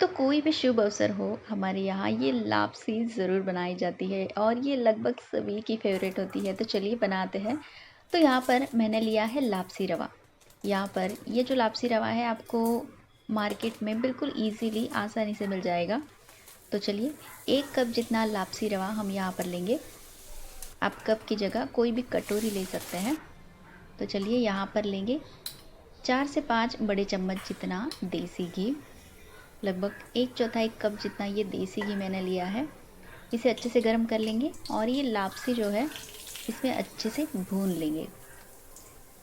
तो कोई भी शुभ अवसर हो हमारे यहाँ ये लापसी ज़रूर बनाई जाती है और ये लगभग सभी की फेवरेट होती है। तो चलिए बनाते हैं। तो यहाँ पर मैंने लिया है लापसी रवा। यहाँ पर ये जो लापसी रवा है आपको मार्केट में बिल्कुल इजीली आसानी से मिल जाएगा। तो चलिए 1 कप जितना लापसी रवा हम यहाँ पर लेंगे। आप कप की जगह कोई भी कटोरी ले सकते हैं। तो चलिए यहाँ पर लेंगे 4 से 5 बड़े चम्मच जितना देसी घी। लगभग 1/4 कप जितना ये देसी घी मैंने लिया है। इसे अच्छे से गर्म कर लेंगे और ये लापसी जो है इसमें अच्छे से भून लेंगे।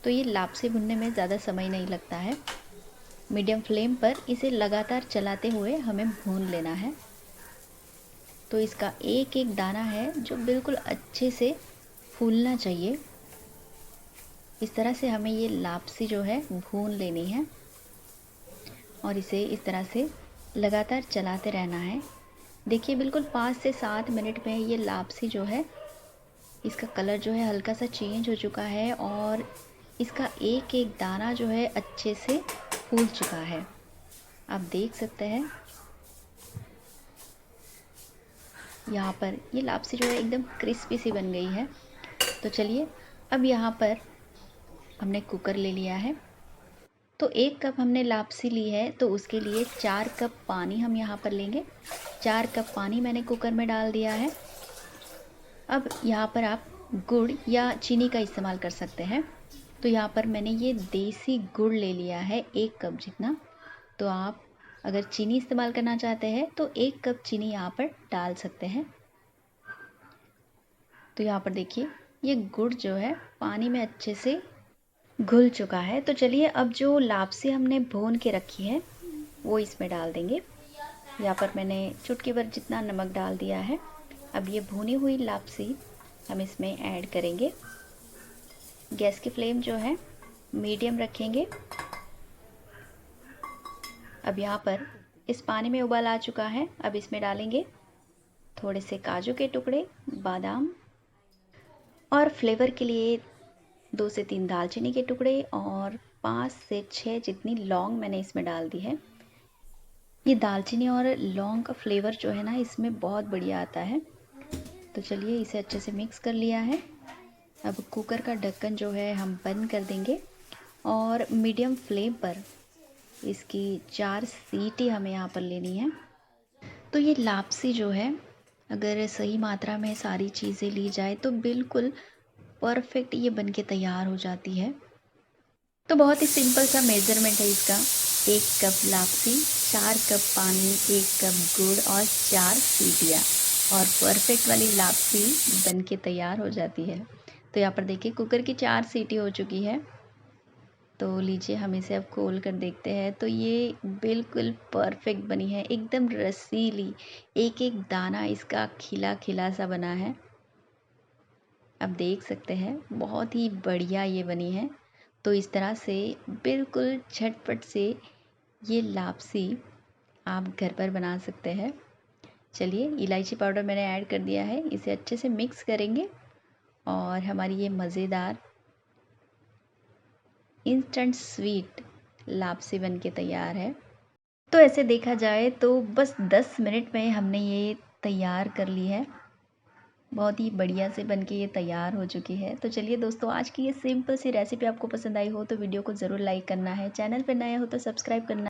तो ये लापसी भुनने में ज़्यादा समय नहीं लगता है। मीडियम फ्लेम पर इसे लगातार चलाते हुए हमें भून लेना है। तो इसका एक एक दाना है जो बिल्कुल अच्छे से फूलना चाहिए। इस तरह से हमें ये लापसी जो है भून लेनी है और इसे इस तरह से लगातार चलाते रहना है। देखिए बिल्कुल 5 से 7 मिनट में ये लापसी जो है इसका कलर जो है हल्का सा चेंज हो चुका है और इसका एक एक दाना जो है अच्छे से फूल चुका है। आप देख सकते हैं यहाँ पर ये लापसी जो है एकदम क्रिस्पी सी बन गई है। तो चलिए अब यहाँ पर हमने कुकर ले लिया है। तो 1 कप हमने लापसी ली है तो उसके लिए 4 कप पानी हम यहाँ पर लेंगे। 4 कप पानी मैंने कुकर में डाल दिया है। अब यहाँ पर आप गुड़ या चीनी का इस्तेमाल कर सकते हैं। तो यहाँ पर मैंने ये देसी गुड़ ले लिया है 1 कप जितना। तो आप अगर चीनी इस्तेमाल करना चाहते हैं तो 1 कप चीनी यहाँ पर डाल सकते हैं। तो यहाँ पर देखिए ये गुड़ जो है पानी में अच्छे से घुल चुका है। तो चलिए अब जो लापसी हमने भून के रखी है वो इसमें डाल देंगे। यहाँ पर मैंने चुटकी भर जितना नमक डाल दिया है। अब ये भुनी हुई लापसी हम इसमें ऐड करेंगे। गैस की फ्लेम जो है मीडियम रखेंगे। अब यहाँ पर इस पानी में उबाल आ चुका है। अब इसमें डालेंगे थोड़े से काजू के टुकड़े, बादाम और फ्लेवर के लिए 2 से 3 दालचीनी के टुकड़े और 5 से 6 जितनी लौंग मैंने इसमें डाल दी है। ये दालचीनी और लौंग का फ्लेवर जो है ना इसमें बहुत बढ़िया आता है। तो चलिए इसे अच्छे से मिक्स कर लिया है। अब कुकर का ढक्कन जो है हम बंद कर देंगे और मीडियम फ्लेम पर इसकी 4 सीटी हमें यहाँ पर लेनी है। तो ये लापसी जो है अगर सही मात्रा में सारी चीज़ें ली जाए तो बिल्कुल परफेक्ट ये बनके तैयार हो जाती है। तो बहुत ही सिंपल सा मेज़रमेंट है इसका। 1 कप लापसी, 4 कप पानी, 1 कप गुड़ और 4 सीटियाँ और परफेक्ट वाली लापसी बनके तैयार हो जाती है। तो यहाँ पर देखिए कुकर की 4 सीटी हो चुकी है। तो लीजिए हम इसे अब खोल कर देखते हैं। तो ये बिल्कुल परफेक्ट बनी है, एकदम रसीली। एक एक दाना इसका खिला खिला सा बना है। आप देख सकते हैं बहुत ही बढ़िया ये बनी है। तो इस तरह से बिल्कुल झटपट से ये लापसी आप घर पर बना सकते हैं। चलिए इलायची पाउडर मैंने ऐड कर दिया है। इसे अच्छे से मिक्स करेंगे और हमारी ये मज़ेदार इंस्टेंट स्वीट लापसी बन के तैयार है। तो ऐसे देखा जाए तो बस 10 मिनट में हमने ये तैयार कर ली है। बहुत ही बढ़िया से बनके ये तैयार हो चुकी है। तो चलिए दोस्तों आज की ये सिंपल सी रेसिपी आपको पसंद आई हो तो वीडियो को ज़रूर लाइक करना है। चैनल पर नया हो तो सब्सक्राइब करना